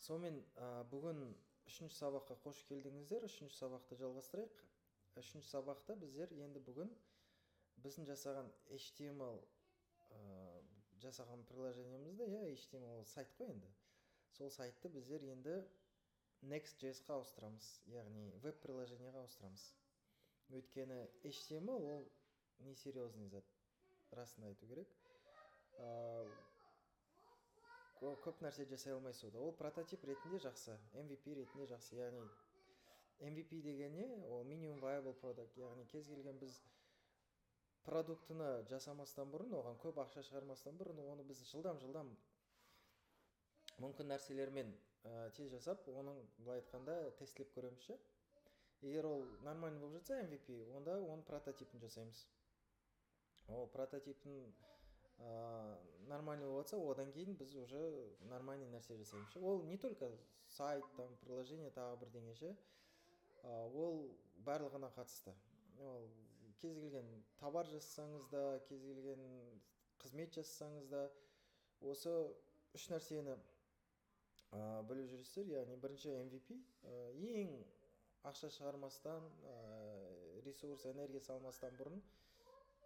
Сонымен бүгін үшінші сабаққа қош келдіңіздер. Үшінші сабақты жалғастырайық. Үшінші сабақта біздер енді бүгін біздің жасаған HTML жасаған приложениемізді, HTML сайт қой енді. Сол сайтты біздер енді Next.js-қа ауыстырамыз, яғни веб-приложениеға ауыстырамыз. Өйткені HTML ол несерьезный зат, расын айту керек. Көп нәрсе жасай алмайсыз ода. Ол прототип ретінде жақсы, MVP ретінде жақсы. Яғни MVP деген не? Ол minimum viable product. Яғни кез келген біз продуктыны жасамастан бұрын, оған көп ақша шығармастан бұрын, оны біз жылдам мүмкін нәрселермен тез жасап, оның былай айтқанда тестлеп көреміз ше. Егер ол нормальный болып жатса MVP, онда оның прототипін жасаймыз. Ол прототипін нормальный болса, одан кейін біз уже нормальный нәрсе жасаймыз. Ол не только сайт, там приложение, тағы бірдеңе ше. Ол барлығына қатысты. Ол кез келген товар жасасаңыз да, кез келген қызмет жасасаңыз да, осы үш нәрсені біліп жүрсіздер. Яғни бірінші MVP, ең ақша шығармастан, ресурс, энергия салмастан бұрын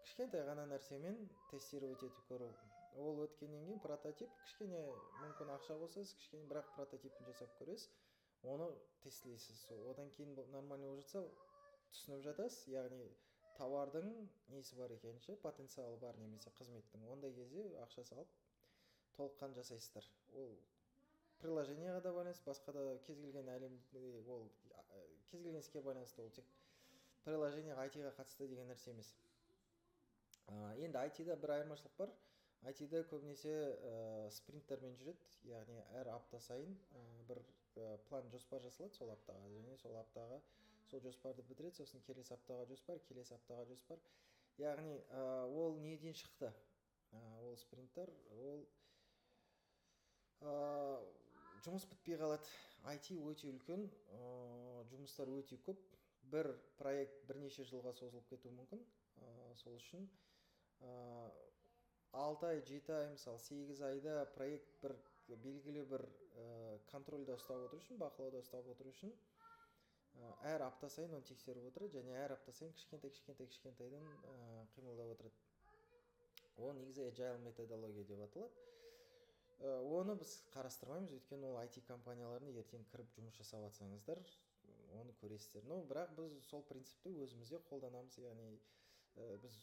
кішкентай ғана нәрсемен тестировать етіп көру. Ол өткеннен кейін прототип, кішкене мүмкін ақша болса, кішкене бірақ прототипін жасап көресіз, оны тестлейсіз. Одан кейін нормальный болып жатса, түсініп жатасыз, яғни товардың несі бар екенін ше, потенциалы бар немесе қызметтің. Ондай кезде ақша салып толыққан жасайсыздар. Ол приложениеға да байланысты, басқа да кез келген әлемде, ол кез келген іске байланысты, ол тек приложениеға, IT-ға қатысты деген нәрсе емес. Енді IT-да бір айырмашылық бар. IT-да көбінесе спринттермен жүреді, яғни әр апта сайын бір план, жоспар жасалады сол аптаға, және сол аптаға сол жоспарды бітіреді, сосын келесі аптаға жоспар, келесі аптаға жоспар. Яғни ол неден шықты? Ол спринттер, ол жұмыс бітпей қалады. IT өте үлкен, жұмыстар өте көп. Бір проект бірнеше жылға созылып кетуі мүмкін. Сол үшін 6 ай, 7 ай, мысалы 8 айда проект бір белгілі бір контрольда ұстап отыру үшін, бақылауда ұстап отыру үшін әр апта сайын оны тексеріп отырады, және әр апта сайын кішкентайдан қимылдап отырады. Ол негізі agile методология деп аталады. Оны біз қарастырмаймыз, өйткені ол IT компанияларына ертең кіріп жұмыс жасап жатсаңыздар, оны көресіздер. Но бірақ біз сол принципті өзімізде қолданамыз, яғни біз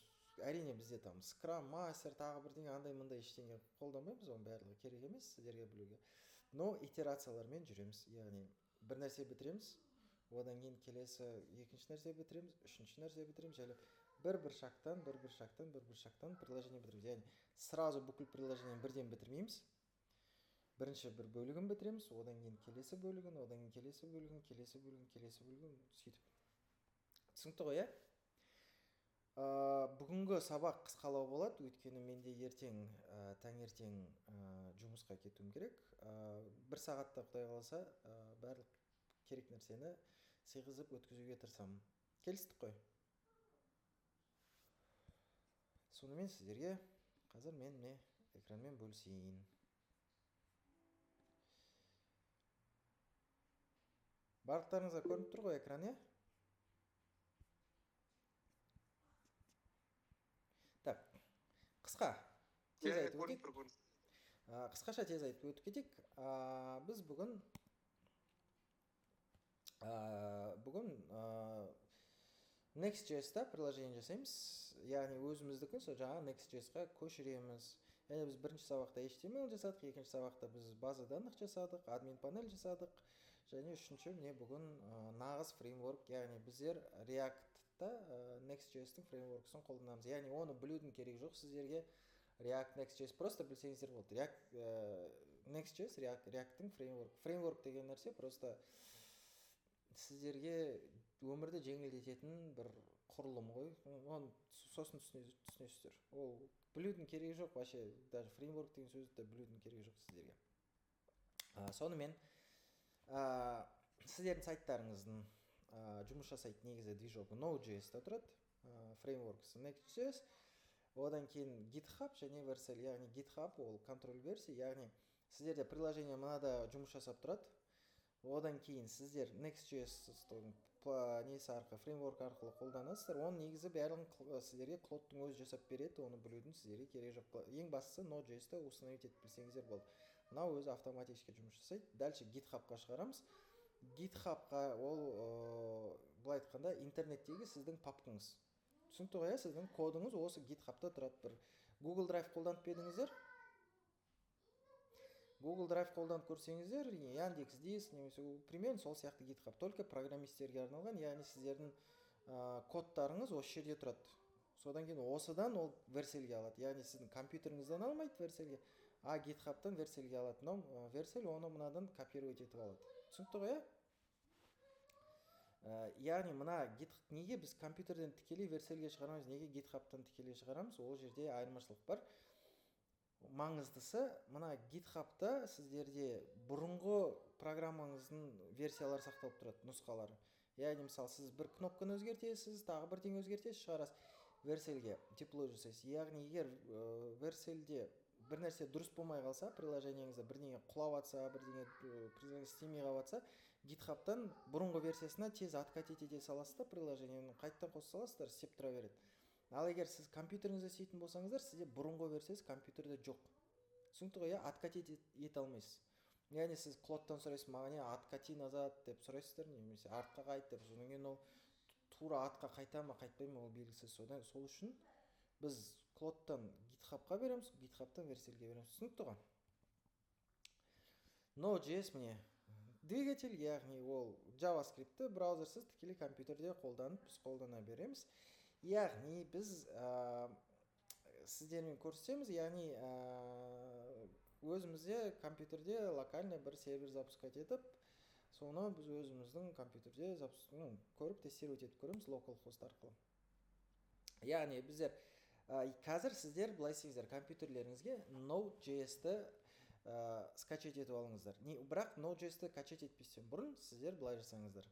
әрине бізде там Scrum Master тағы бірдеңе андай-мындай ештеңе қолданбаймыз, оның барлығы керек емес сіздерге білуге. Но итерациялармен жүреміз, яғни бір нәрсе бітіреміз, одан кейін келесі екінші нәрсе бітіреміз, үшінші нәрсе бітіреміз, және бір шақтан приложение бітіреміз. Яғни сразу бүкіл приложениені бірден бітірмейміз. Бірінші бір бөлігін бітіреміз, одан кейін келесі бөлігін, одан кейін келесі бөлігін сөйтіп. Түсінікті ғой, бүгінгі сабақ қысқалау болады, өйткені менде ертең таңертең жұмысқа кетуім керек. Бір сағатта Құдай қаласа барлық керек нәрсені сыйғызып өткізуге тырысамын. Келістік қой? Сонымен сіздерге қазір мен экранмен бөлісейін. Барлықтарыңызға көрініп тұр ғой экран, Так, қысқа, тез айтып өтейік. Қысқаша тез айтып өтіп кетейік. Біз бүгін Next.js-та приложение жасаймыз. Яғни өзіміздікі сол жаңа Next.js-қа көшіреміз. Яғни біз бірінші сабақта HTML жасадық, екінші сабақта біз база данных жасадық, админ панель жасадық, және үшінші бүгін нағыз фреймворк, яғни біздер React-та Next.js-тің фреймворкысын қолданамыз. Яғни оны білудің керек жоқ сіздерге. React, Next.js просто білсеңіздер болды. Next.js React-тың фреймворк. Фреймворк деген нәрсе просто сіздерге өмірді жеңілдететін бір құрылым ғой. Оны сосын түсінесіздер. Ол білудің керегі жоқ, вообще даже фреймворк деген сөзді білудің керегі жоқ сіздерге. Сонымен сіздердің сайттарыңыздың жұмыс жасайтын негізі движогы Node.js-та тұрады, фреймворкысы Next.js, одан кейін GitHub және Vercel, яғни GitHub ол контроль версия, яғни сіздерде приложение мынада жұмыс жасап тұрады. Одан кейін сіздер Next.js-тің несі арқылы, фреймворк арқылы қолданасыздар. Оның негізі бәрін сіздерге Claude-тың өзі жасап береді. Оны білудің сіздерге керек жоқ. Ең бастысы Node.js-ті установить етіп білсеңіздер болды. Мынау өзі автоматически жұмыс жасайды. Дальше GitHub-қа шығарамыз. GitHub-қа ол былай айтқанда интернеттегі сіздің папкаңыз. Түсінікті ғой, сіздің кодыңыз осы GitHub-та тұрады. Бір Google Drive қолданып бердіңіздер. Google Drive қолданып көрсеңіздер, Яндекс Диск немесе примерно сол сияқты GitHub, только программисттерге арналған, яғни сіздердің кодтарыңыз осы жерде тұрады. Содан кейін осыдан ол версельге алады, яғни сіздің компьютеріңізден алмайды версельге, а GitHub-тан версельге алады. Мынау версель оны мынадан копировать етіп алады. Түсінікті ғой? Яғни мына неге біз компьютерден тікелей версельге шығарамыз, неге GitHub-тан тікелей шығарамыз, ол жерде айырмашылық бар. Маңыздысы, мына GitHub-та сіздерде бұрынғы программаңыздың версиялары сақталып тұрады, нұсқалары. Яғни мысалы сіз бір кнопканы өзгертесіз, тағы бірдеңе өзгертесіз, шығарасыз, версельге деплой жасайсыз. Яғни егер версельде бір нәрсе дұрыс болмай қалса, приложениеңізде бірдеңе құлап жатса, бірдеңе істемей қалып жатса, GitHub-тан бұрынғы версиясына тез откатить ете саласыз да, приложениені қайттан қоса саласыздар, істеп тұра береді. Ал егер сіз компьютеріңізде істейтін болсаңыздар, сізде бұрынғы версиясы компьютерде жоқ. Түсінікті ғой, откатить ете алмайсыз. Яғни сіз Claude-тан сұрайсыз, маған откати назад деп сұрайсыздар, немесе артқа қайт деп, содан кейін ол тура артқа қайта ма, қайтпай ма, ол белгісіз. Сол үшін біз Claude-тан GitHub-қа береміз, GitHub-тан версельге береміз. Түсінікті ғой? Node.js міне двигатель, яғни ол JavaScript-ті браузерсіз тікелей компьютерде қолданып, біз қолдана береміз. Яғни біз сіздермен көрсетеміз, яғни өзімізде компьютерде локальный бір сервер запускать етіп, соны біз өзіміздің компьютерде көріп тестировать етіп көреміз localhost арқылы. Яғни біздер қазір сіздер былай істеңіздер, компьютерлеріңізге Node.js-ті скачать етіп алыңыздар. Бірақ Node.js-ті качать етпестен бұрын сіздер былай жасаңыздар.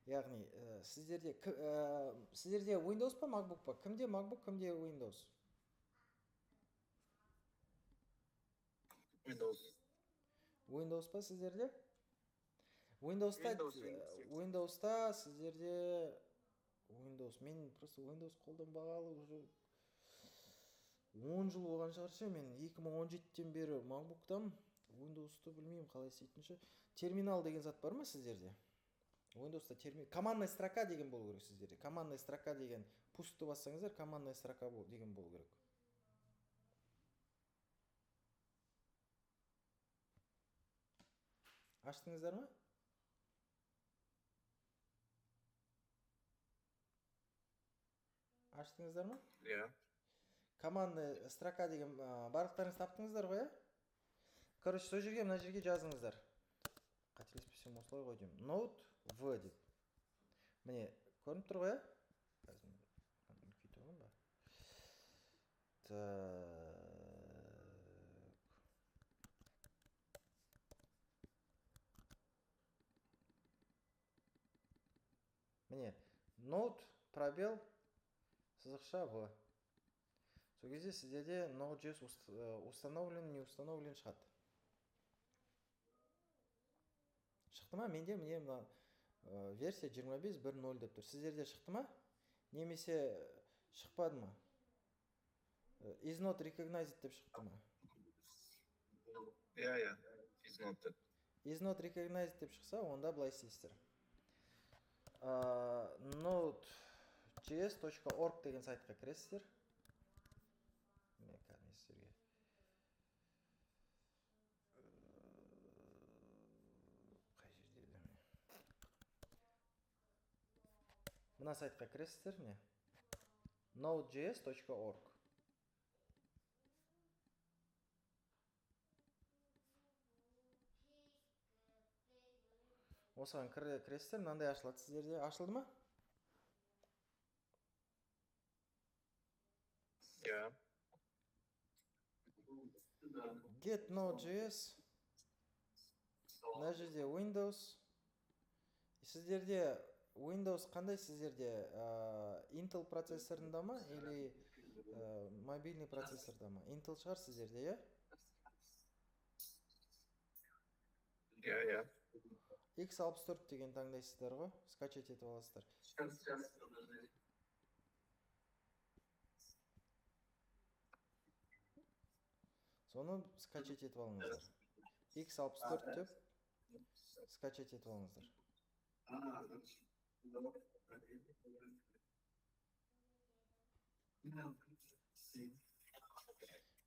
Яғни сіздерде Windows па, MacBook па? Кімде MacBook, кімде Windows? Windows па сіздерде? Windows'та сіздерде Windows. Мен просто Windows қолданбағалы уже 10 жыл болған шығар, мен 2017-тен бері MacBook'там. Windows'ты білмеймін қалай істейтінші. Терминал деген зат бар ма сіздерде? Windows'та командная строка деген болу керек сіздерде. Командная строка деген пустты бассаңыздар, командная строка деген болу керек. Аштыңыздар ма? Аштыңыздар ма? Иә. Командная строка деген барлықтарыңыз таптыңыздар ғой, иә? Короче, сол жерге, мына жерге жазыңыздар. Қателеспесем осылай ғой деймін. Node V деп. Міне, көрініп тұр ғой, міне, Node пробел сызықша V. Сол кезде сіздерде Node.js установлен, не установлен шығады. Шықты ма? Менде міне версия 25.1.0 деп тұр. Сіздерде шықты ма? Немесе шықпады ма? Is not recognized деп шықты ма? Иә, is not recognized деп шықса, онда былай істейсіздер. Node.js.org деген сайтқа кіресіздер. Мына сайтқа кіресіздер, не? Node.js.org. Осыған кіресіздер, мынандай ашылады сіздерде. Ашылды ма? Иә. Get Node.js. Мына жерде Windows. Сіздерде Windows қандай сіздерде? Intel процессорында ма, или мобильный процессорда ма? Intel шығар сіздерде, е? иә. x64 деген таңдайсыздар ғой, скачать етіп аласыздар. Соны скачать етіп алыңыздар. x64 деп скачать етіп алыңыздар.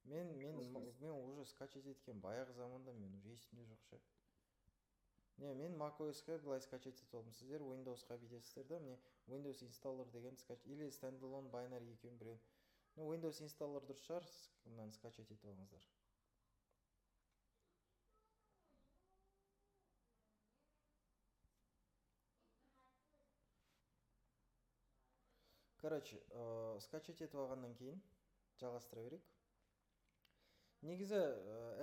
Мен уже скачать еткен баяғы заманда, мен уже есімде жоқ ше. Мен macOS-қа былай скачать етіп алдым. Сіздер Windows-қа бүйтесіздер да, мне Windows installer деген или standalone binary екеуін біреу. Windows installer дұрыс шығар, мынаны скачать етіп алыңыздар. Короче, скачать етіп алғаннан кейін жалғастыра берейік. Негізі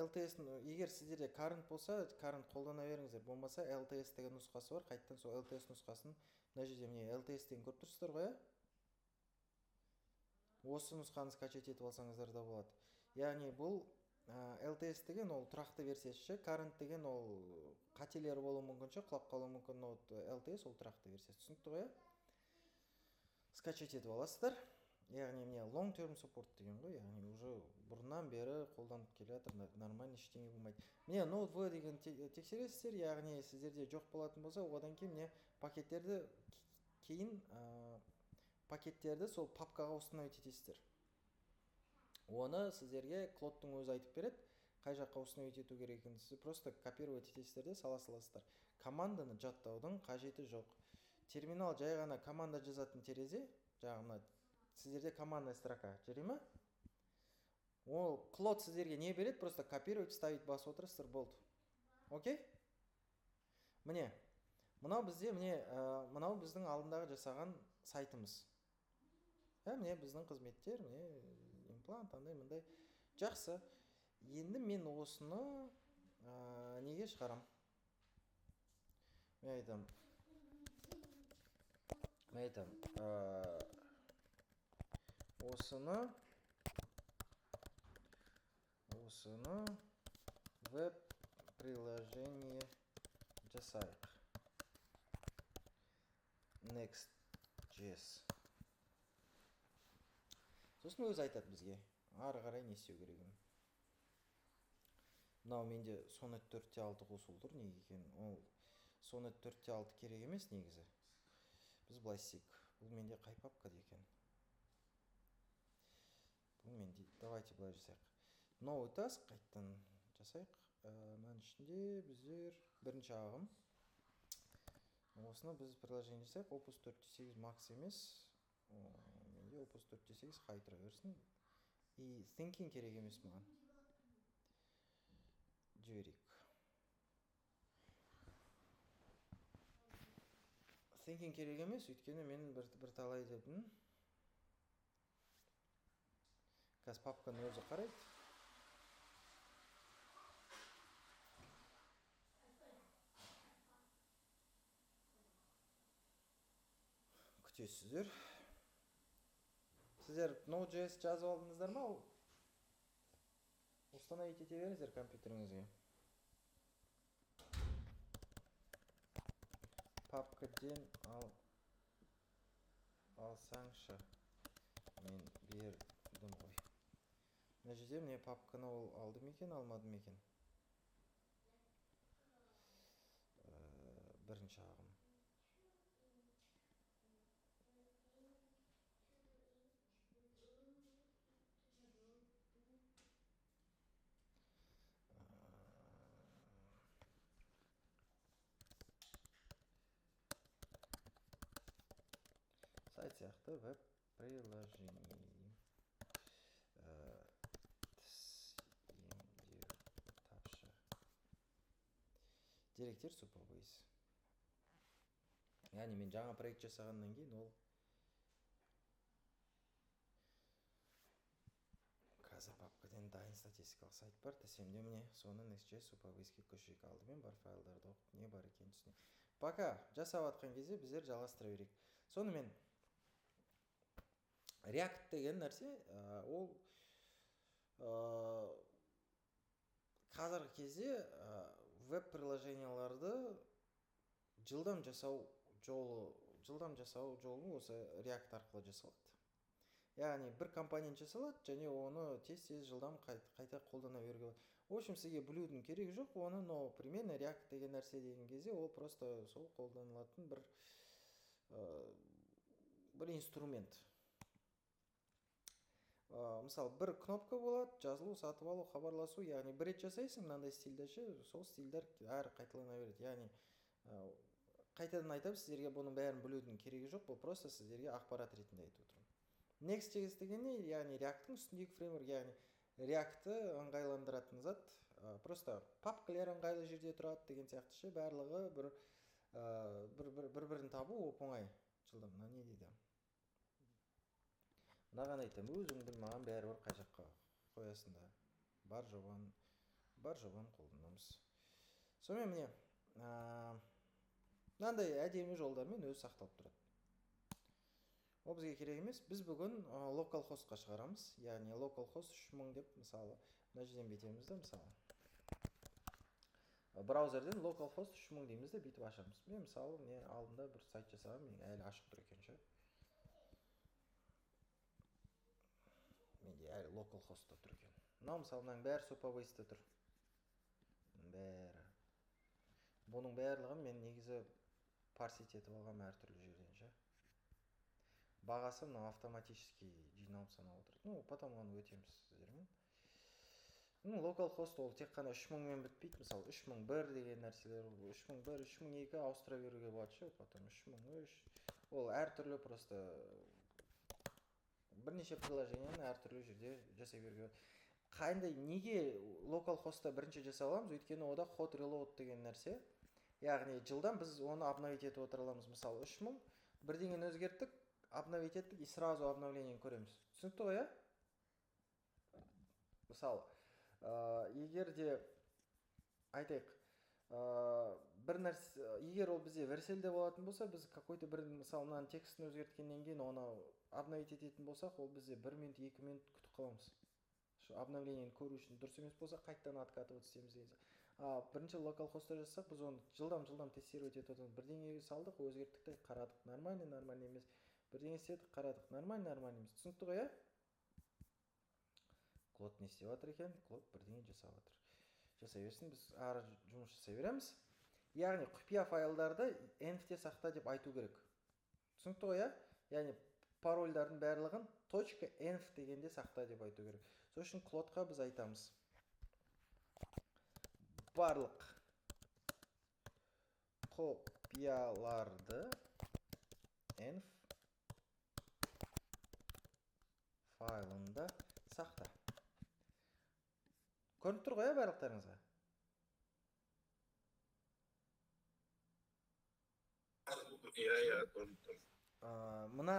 LTS, егер сіздерде current болса, current қолдана беріңіздер. Болмаса LTS деген нұсқасы бар. Қайттан сол LTS нұсқасын мына жерде міне LTS деген көріп тұрсыздар ғой, осы нұсқаны скачать етіп алсаңыздар да болады. Яғни бұл LTS деген ол тұрақты версиясы, current деген ол қателері болуы мүмкін, құлап қалуы мүмкін. LTS ол тұрақты версиясы. Түсінікті ғой? Скачать етіп аласыздар. Яғни міне long term support деген ғой, яғни уже бұрыннан бері қолданып келе жатыр, нормально, ештеңе болмайды. Міне Node-V деген тексересіздер, яғни сіздерде жоқ болатын болса, одан кейін міне пакеттерді сол папкаға установить етесіздер. Оны сіздерге Клодтың өзі айтып береді, қай жаққа установить ету керек екенін. Сіз просто копировать етесіздер де сала саласыздар. Команданы жаттаудың қажеті жоқ. Терминал жай ғана команда жазатын терезе, жаңағы сіздерде командная строка жүре ме? Ол Клод сіздерге не береді? Просто копировать, ставить басып отырасыздар, болды. Окей? Міне, мынау біздің алдындағы жасаған сайтымыз. Міне біздің қызметтер, міне имплант, андай-мындай. Жақсы. Енді мен осыны неге шығарам? Мен айтам. Осыны веб-приложение жасайық. Next.js. Сосын өзі айтады бізге, ары қарай не істеу керегін. Мынау менде Sonnet 4.6 қосылып тұр, неге екен? Ол Sonnet 4.6 керек емес негізі. Біз былай істейік. Бұл менде қай папкада екен? Бұл менде, давайте былай жасайық. Новый task қайттан жасайық. Мән ішінде біздер бірінші ағым. Осыны біз приложение жасайық. Opus 4.8 Max емес. Менде Opus 4.8 қай тұра берсін. И thinking керек емес маған. Жіберейік. Thinking керек емес, өйткені мен бір талай дедім. Қазір папканы өзі қарайды. Күтесіздер. Сіздер Node.js жазып алдыңыздар ма? Установить ете беріңіздер компьютеріңізге. Папкаден алсаңшы. Мен бердім ғой. Мына жерде мне папканы ол алды ма екен, алмады ма екен? Бірінші ағым. Сайт сияқты веб-приложение. Тапшы. Деректер Superbase. Яғни мен жаңа проект жасағаннан кейін ол қазір папкаден дайын статистикалық сайт бар. Тәсемде міне соны Next.js Superbase-ке көшіріп алды. Мен бар файлдарды оқып, не бар екен түсіне. Пока жасап атқан кезде біздер жалғастыра берейік. Сонымен React деген нәрсе, ол қазіргі кезде веб приложенияларды жылдам жасау жолы осы React арқылы жасалады. Яғни бір компонент жасалады және оны тез жылдам қайта қолдана беруге болады. В общем, сізге білудің керегі жоқ, оны, но примерно React деген нәрсе деген кезде ол просто сол қолданылатын бір инструмент. Мысалы, бір кнопка болады, жазылу, сатып алу, хабарласу, яғни бір рет жасайсың мынандай стильде ше, сол стильдер әрі қайталана береді. Яғни қайтадан айтамын, сіздерге бұның бәрін білудің керегі жоқ, бұл просто сіздерге ақпарат ретінде айтып отырмын. Next.js дегенде, яғни React-тың үстіндегі фреймворк, яғни React-ты ыңғайландыратын зат, просто папкалер ыңғайлы жерде тұрады деген сияқты ше, барлығы бір-бірін табу оп-оңай. Жылдам, не дейді? Мынаған айтам, өзің біл, маған бәрібір қай жаққа қоясың да. Бар жобаны қолданамыз. Сонымен міне, мынандай әдемі жолдармен өзі сақталып тұрады. Ол бізге керек емес. Біз бүгін localhostқа шығарамыз. Яғни localhost 3000 деп, мысалы, мына жерден бетеміз де, мысалы. Браузерден localhost 3000 дейміз де, бүйтіп ашамыз. Мен мысалы, алдында бір сайт жасағам, мен әлі ашық тұр екен ше. Менде әлі localhostта тұр екен. Мынау мысалы, мынаның бәрі Supabase-те тұр. Бәрі. Бұның барлығын мен негізі парсить етіп алғам әртүрлі жерден ше. Бағасы мына автоматически жиналып саналып отыр. Ну, потом оны өтеміз сіздермен. Localhost ол тек қана 3000-мен бітпейді. Мысалы, 3001 деген нәрселер, 3001, 3002 ауыстыра беруге болады ше, потом 3003. Ол әртүрлі просто бірнеше приложенияны әртүрлі жерде жасай беруге болады. Қандай, неге localhostта бірінші жасай аламыз? Өйткені ода hot reload деген нәрсе. Яғни жылдан біз оны обновить етіп отыра аламыз. Мысалы, 3000 бірдеңені өзгерттік, обновить еттік и сразу обновлениені көреміз. Түсінікті ғой, мысалы, егер де айтайық, бір нәрсе, егер ол бізде верселде болатын болса, біз какой-то бір, мысалы, мынаның текстін өзгерткеннен кейін оны обновить ететін болсақ, ол бізде 1 минут, 2 минут күтіп қаламыз. Обновлениені көру үшін дұрыс емес болса, қайтадан откатывать істейміз деген. Бірінші localhostта жасақ, біз оны жылдам тестировать етіп отырмыз. Бірдеңеге салдық, өзгерттікті қарадық, нормальный емес. Бірдеңе істедік, қарадық, нормальный емес. Түсінікті ғой, Клод не істеп жатыр екен, Клод бірдеңе жасап жатыр. Жасай берсін, біз ары жұмыс жасай береміз. Яғни құпия файлдарды env-те сақта деп айту керек. Түсінікті ғой, яғни парольдардың барлығын .env дегенде сақта деп айту керек. Сол үшін Клодқа біз айтамыз. Барлық құпияларды env файлында сақта. Көрініп тұр ғой, барлықтарыңызға? Иә, көрініп тұр. Мына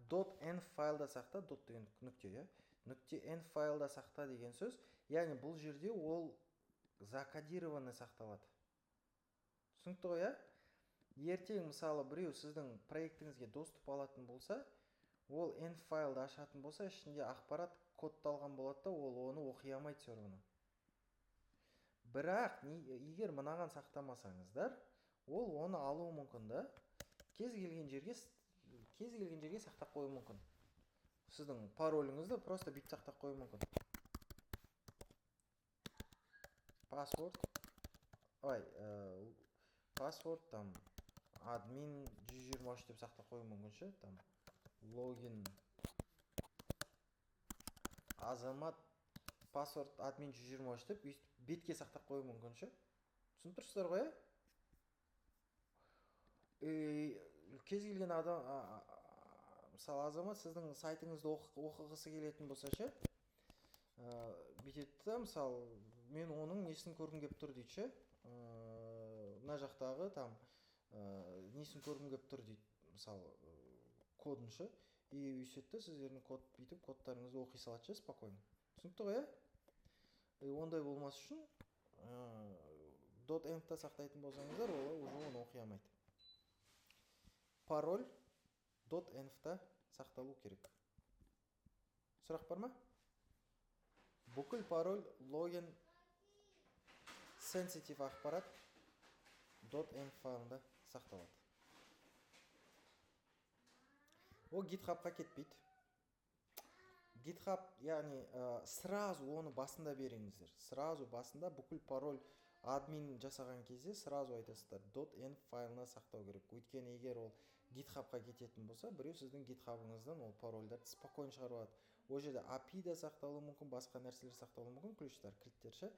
.env файлда сақта, dot деген нүкте, .env файлда сақта деген сөз, яғни бұл жерде ол закодированный сақталады. Түсінікті ғой, ертең мысалы біреу сіздің проектіңізге доступ алатын болса, ол env файлды ашатын болса, ішінде ақпарат кодталған болады да, ол оны оқи алмайды серверіне. Бірақ, егер мынаған сақтамасаңыздар, ол оны алуы мүмкін да, кез келген жерге сақтап қою мүмкін. Сіздің пароліңізді просто бүйтіп сақтап қою мүмкін. Паспорт, там, админ 123 деп сақтап қою мүмкін ше, там, логин, азамат, паспорт, админ 123 деп бетке сақтап қою мүмкін ше. Түсініп тұрсыздар ғой, кез келген адам, мысалы азамат сіздің сайтыңызды оқығысы келетін болса ше, бүйтеді, мысалы, мен оның несін көргім кеп тұр дейді ше, мына жақтағы там несін көргім кеп тұр дейді, мысалы, кодын ше, и үйсетті сіздердің код бүйтіп кодтарыңызды оқи салады ше, спокойно. Түсінікті ғой, ондай болмас үшін .env-та сақтайтын болсаңыздар, ол уже оны оқи алмайды. Пароль .env-та сақталу керек. Сұрақ бар ма? Бүкіл пароль, логин, sensitive ақпарат .env файлында сақталады. Ол GitHubқа кетпейді. GitHub, яғни сразу оны басында беріңіздер. Сразу басында бүкіл пароль админ жасаған кезде сразу айтасыздар .env файлына сақтау керек. Өйткені егер ол GitHubқа кететін болса, біреу сіздің GitHubыңыздан ол парольдарды спокойно шығарып алады. Ол жерде API да сақталуы мүмкін, басқа нәрселер сақталуы мүмкін, ключтар, кілттер ше.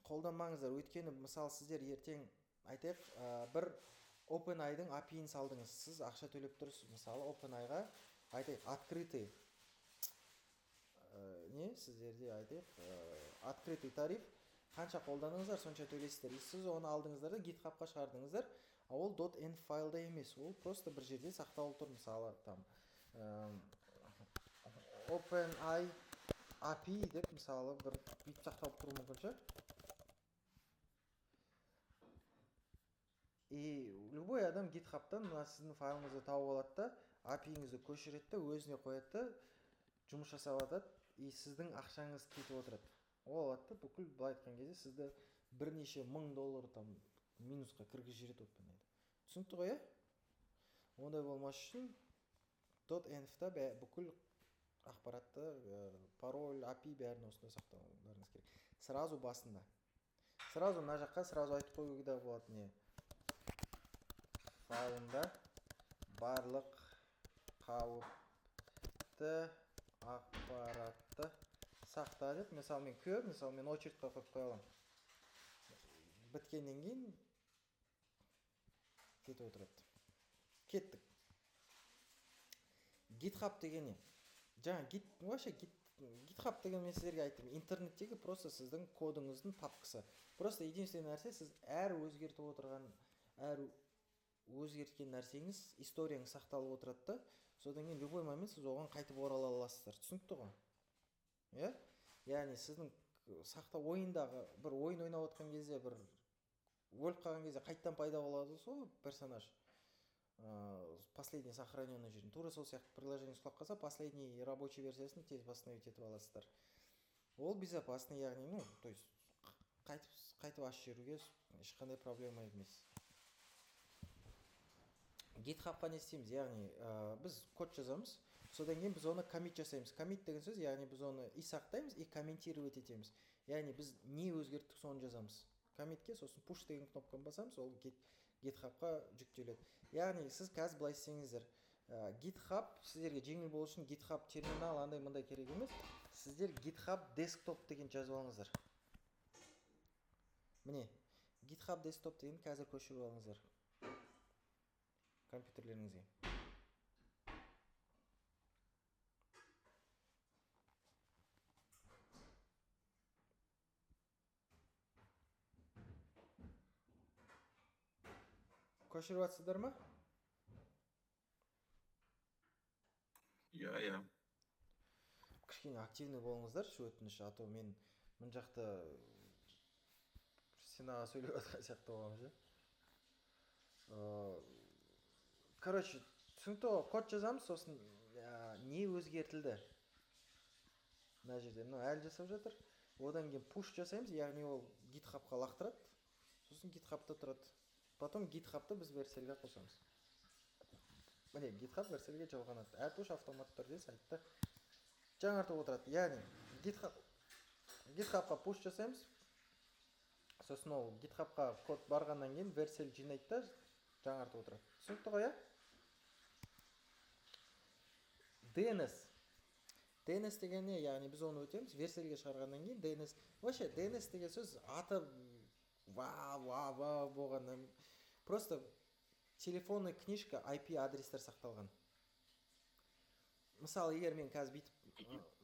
Қолданбаңыздар. Өйткені мысалы сіздер ертең айтайық, бір OpenAI-дың API-ін салдыңыз. Сіз ақша төлеп тұрсыз. Мысалы OpenAI-ға айтайық, открытый сіздерде айтайық, открытый тариф қанша қолданыңыздар, сонша төлейсіздер. Сіз оны алдыңыздар да GitHubқа шығардыңыздар. Ол .env файлда емес, ол просто бір жерде сақталып тұр. Мысалы там OpenAI API деп мысалы бір бүйтіп сақталып тұруы мүмкін ше. И любой адам GitHub'тан мына сіздің файлыңызды тауып алады да, API-іңізді көшіреді де, өзіне қояды да, жұмыс жасап жатады, и сіздің ақшаңыз кетіп отырады. Ол алады да, бүкіл былай айтқан кезде сізді бірнеше мың доллар там минусқа кіргізіп жібереді OpenAI. Түсінікті ғой, ондай болмас үшін .env-та бүкіл ақпаратты, пароль, API бәрін осында сақтауыңыз керек. Сразу басында. Сразу мына жаққа сразу айтып қоюға да болады не. Файлында барлық қауіпті ақпаратты сақта деп. Мысалы мен көп, мысалы мен очередьқа қойып қоя аламын. Біткеннен кейін кетіп отырады. Кеттік. GitHub деген не? Жаңа GitHub деген мен сіздерге айттым. Интернеттегі просто сіздің кодыңыздың папкасы. Просто единственный нәрсе, сіз әр өзгертіп отырған, әр өзгерткен нәрсеңіз, историяңыз сақталып отырады да, содан кейін любой момент сіз оған қайтып орала аласыздар. Түсінікті ғой? Иә? Яғни сіздің ойындағы бір ойын ойнап отқан кезде, бір өліп қалған кезде қайттан пайда болады сол персонаж. Последний сохраненный жерін. Тура сол сияқты приложение құлап қалса, последний рабочий версиясын тез восстановить етіп аласыздар. Ол безопасный, яғни, то есть қайтып ашып жіберуге ешқандай проблема емес. GitHub'қа не істейміз? Яғни біз код жазамыз, содан кейін біз оны коммит жасаймыз. Коммит деген сөз, яғни біз оны и сақтаймыз, и комментировать етеміз. Яғни біз не өзгерттік, соны жазамыз. Коммитке сосын push деген кнопканы басамыз, ол GitHub'қа жүктеледі. Яғни сіз қазір былай істеңіздер. GitHub сіздерге жеңіл болу үшін GitHub терминал андай мындай керек емес. Сіздер GitHub desktop деген жазып алыңыздар. Міне, GitHub desktop деген қазір көшіріп алыңыздар компьютерлеріңізге. Көшіріп атсыздар ма? Иә. Кішкене активный болыңыздар, өтініш, а то мен мұн жақта сенаға сөйлеп атқан сияқты боламын ше. Короче, түсінікті ғой, код жазамыз, сосын не өзгертілді. Мына жерде, әлі жасап жатыр. Одан кейін push жасаймыз, яғни ол GitHub'қа лақтырады, сосын GitHub'та тұрады. Потом GitHub'ты біз версияға қосамыз. Міне, GitHub версияға жалғанады. Әр push автоматты түрде сайтты жаңартып отырады. Яғни GitHub'қа push жасаймыз, сосын ол GitHub'қа код барғаннан кейін версия жинайды да жаңартып отырады. Түсінікті ғой, DNS деген не? Яғни біз оны өтеміз, версияға шығарғаннан кейін DNS. Вообще, DNS деген сөз аты болғаннан. Просто телефонный книжка IP адрестер сақталған. Мысалы, егер мен қазір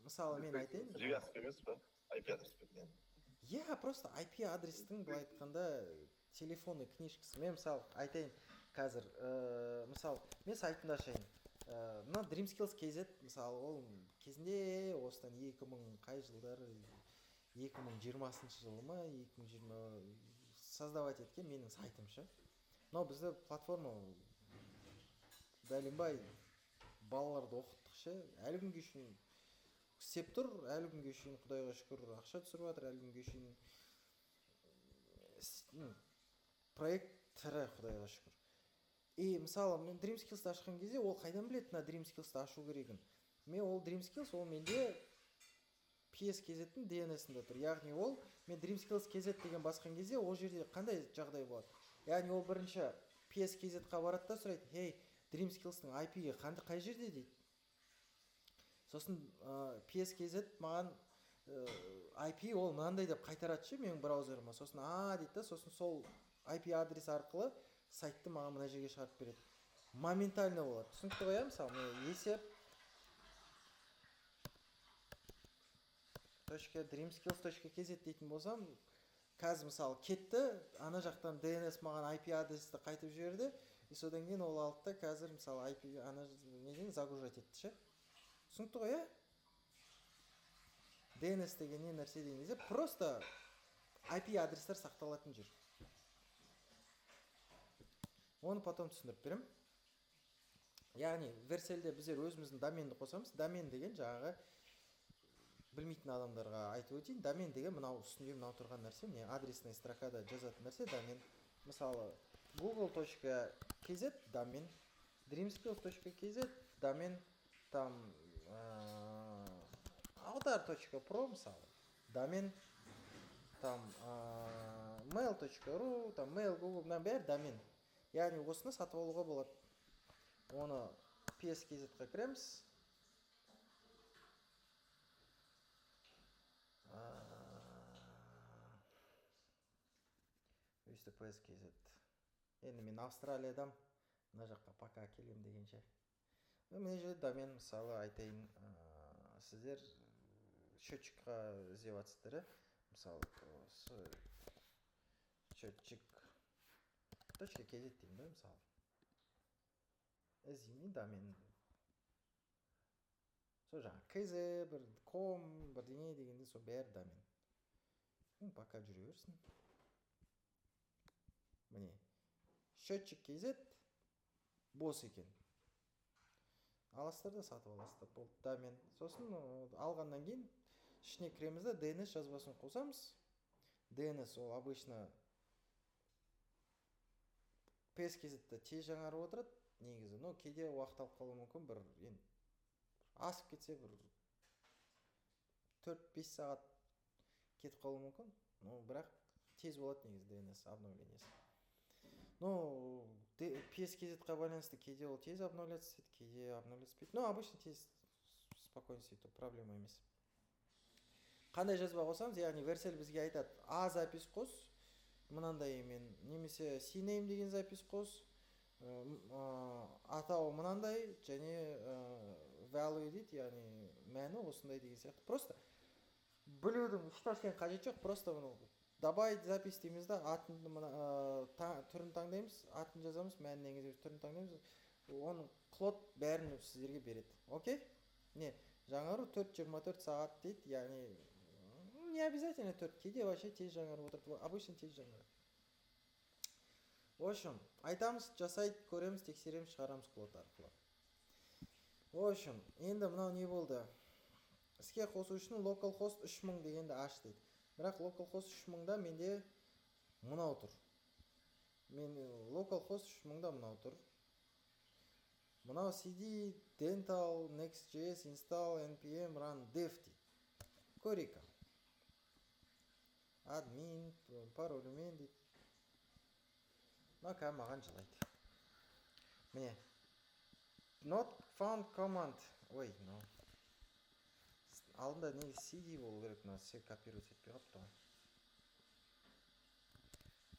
мысалы мен айтайын. Привязка емес па? IP адрес берген. Иә, просто IP адрестің былай айтқанда телефонный книжкасы. Мен мысалы айтайын қазір, мысалы мен сайтымда ашайын. Мына Dreamskills KZ, мысалы, ол кезінде осыдан 2000 қай жылдары, 2020 жылы ма, 2020 создавать еткен менің сайтым ше. Но бізді платформа бәленбай балаларды оқыттық ше. Әлі күнге шейін істеп тұр, әлі күнге шейін Құдайға шүкір ақша түсіріп жатыр, әлі күнге шейін проект тірі, құдайға шүкір. И мысалы мен DreamSkills'ты ашқан кезде ол қайдан біледі мына DreamSkills'ты ашу керегін? Мен ол DreamSkills ол менде PS-KZ-тің DNS-інде тұр. Яғни ол мен DreamSkills-KZ деген басқан кезде ол жерде қандай жағдай болады? Яғни ол бірінші PS-KZ-қа барады да сұрайды, «Хей, DreamSkills-тың IP-ге қай жерде?» дейді. Сосын PS-KZ маған IP ол мынандай деп қайтарады ше менің браузерыма. Сосын дейді да, сосын сол IP адрес арқылы сайтты маған мына жерге шығарып береді. Моментально болады. Түсінікті ғой, мысалы мен есеп .dreamskills.kz дейтін болсам, қазір мысалы кетті, ана жақтан DNS маған IP адресті қайтып жіберді, и содан кейін ол алды да қазір мысалы IP ана неден загружать етті ше. Түсінікті ғой, DNS деген не нәрсе деген кезде просто IP адрестер сақталатын жер. Оны потом түсіндіріп берем. Яғни верселде біздер өзіміздің доменді қосамыз. Домен деген жаңағы білмейтін адамдарға айтып өтейін. Домен деген мынау үстінде мынау тұрған нәрсе, міне адресный строкада жазатын нәрсе домен. Мысалы google.kz домен, dreamskills.kz домен, там autar.pro мысалы домен, там mail.ru, там mail, google, мына бәрі домен. Яғни осыны сатып алуға болады. Оны PS-KZ-қа кіреміз. Өйсті PS-KZ. Енді мен Австралиядам, мына жаққа пока келем дегенше. Міне жерде домен мысалы айтайын, сіздер счетчикқа іздеп жатсыздар, мысалы счетчик.kz деймін да, мысалы. Іздеймін домен. Сол жаңа kz, бір com, бір дене дегенде сол бәрі домен. Пока жүре берсін. Міне, счетчик.kz бос екен. Аласыздар да сатып аласыздар. Бұл домен. Сосын алғаннан кейін ішіне кіреміз да DNS жазбасын қосамыз. DNS ол обычно PS-KZ-ті тез жаңарып отырады негізі. Но кейде уақыт алып қалуы мүмкін, бір асып кетсе бір 4-5 сағат кетіп қалуы мүмкін. Но бірақ тез болады негізі DNS обновлениясы. Но PS-KZ-қа байланысты кейде ол тез обновляться етеді, кейде обновляться. Но обычно тез спокойно сөйтіп, проблема емес. Қандай жазба қосамыз? Яғни версель бізге айтады, A запись қос, мынандаймен, немесе CNAME деген запись қос, атауы мынандай, және value дейді, яғни мәні осындай деген сияқты. Просто білудің ешнәрсенің қажеті жоқ, просто добавить запись дейміз да, түрін таңдаймыз, атын жазамыз, мәнін енгіземіз, түрін таңдаймыз, оның клод бәрін сіздерге береді. Окей? Не, жаңару 4-24 сағат дейді, яғни не обязательно 4, кейде вообще тез жаңарып отырды, обычно тез жаңарып. В общем, айтамыз, жасайды, көреміз, тексереміз, шығарамыз клод арқылы. В общем, енді мынау не болды? Іске қосу үшін localhost 3000 дегенді аш дейді. Бірақ localhost 3000-да менде мынау тұр. Мен localhost 3000-да мынау тұр. Мынау cd, dental, next.js, install, npm, run, dev дейді. Көрейік. Админ, паролімен дейді. Мына маған жылайды. Міне. Not found command. Ой, no. Алдында не cd болу керек, мына все копировать етпей қапты.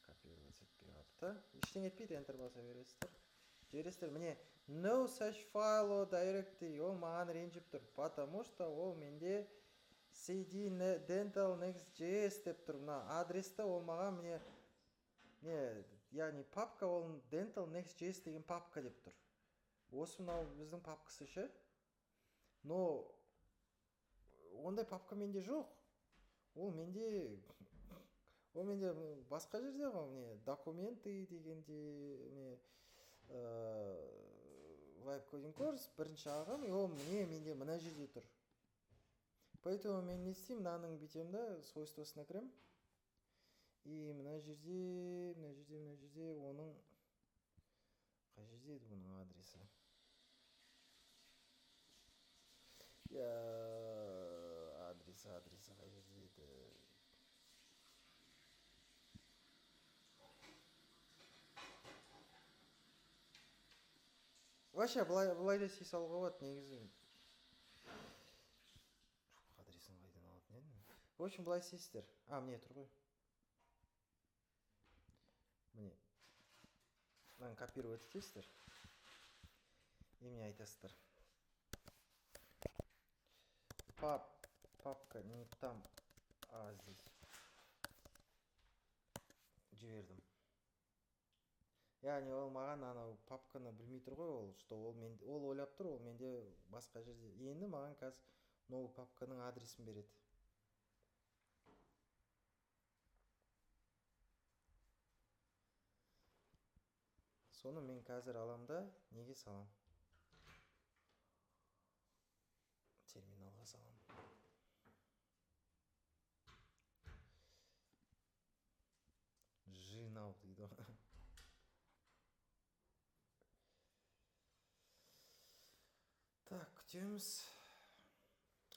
Копировать етпей қапты. Ештеңе етпейді, enter баса бересіздер. Жібересіздер, міне no such file or directory, ол маған ренжіп тұр, потому что ол менде cd dental next.js деп тұр. Мына адресті ол маған міне, яғни папка ол dental next.js деген папка деп тұр. Осы мынау біздің папкасы ше. Но ондай папка менде жоқ. Ол менде басқа жерде ғой, міне документы дегенде, Vibe Coding Course бірінші ағым, ол менде мына жерде тұр. Поэтому мен не істеймін, мынаның бүйтемін да, свойствосына кірем. И мына жерде оның қай жерде еді оның адресі? Адресі қай жерде еді? Вообще былай да істей салуға болады негізі. Адресін қайдан алатын едім? В общем, былай істейсіздер. Міне тұр ғой. Міне. Мынаны копировать етесіздер. И мне айтасыздар. Папка не там, а здесь. Жібердім. Яғни ол маған анау папканы білмей тұр ғой, ол что ол ойлап тұр, ол менде басқа жерде. Енді маған қазір новый папканың адресін береді. Соны мен қазір алам да неге салам? Терминалға салам. Жинау дейді. Так, күтеміз.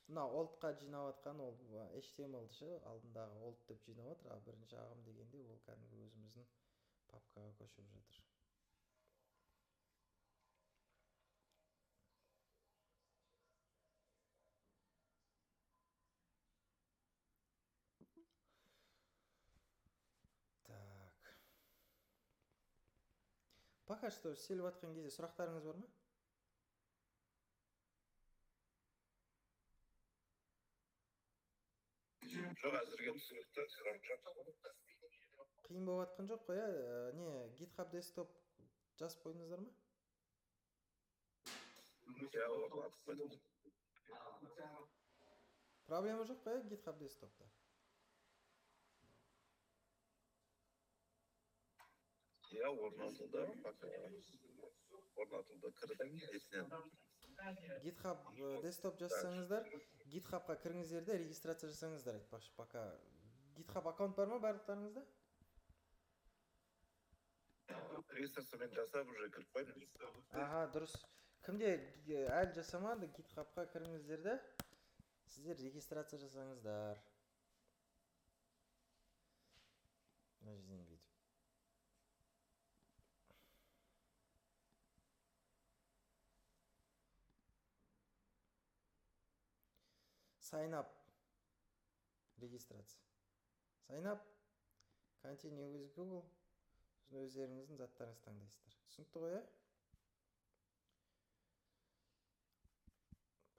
Мына олдқа жинап атқан ол HTML-шы, алдындағы олд деп жинап атыр, а бірінші ағым дегенде ол кәдімгі өзіміздің папкаға көшіп жатыр. Так. Пока что істеліп атқан кезде сұрақтарыңыз бар ма? Жоқ, әзірге түсінікті, сұрақ жоқ. Қиын болып атқан жоқ қой, не, GitHub Desktop жазып қойдыңыздар ма? Иә, орнатып қойдым. Проблема жоқ қой, GitHub Desktop'та. Иә, орнатылды, кірдім, есінен. GitHub Desktop жазсаңыздар, GitHub'қа кіріңіздер де регистрация жасаңыздар, айтпақшы, пока. GitHub аккаунт бар ма барлықтарыңызда? Регистрациямен жасап, уже кіріп қойдым. Дұрыс. Кімде әлі жасамады, GitHub'қа кіріңіздер де, сіздер регистрация жасаңыздар. Мына жерден бүйтіп. Sign up. Регистрация. Sign up. Continue with Google. Өздеріңіздің заттарыңызды таңдайсыздар. Түсінікті ғой,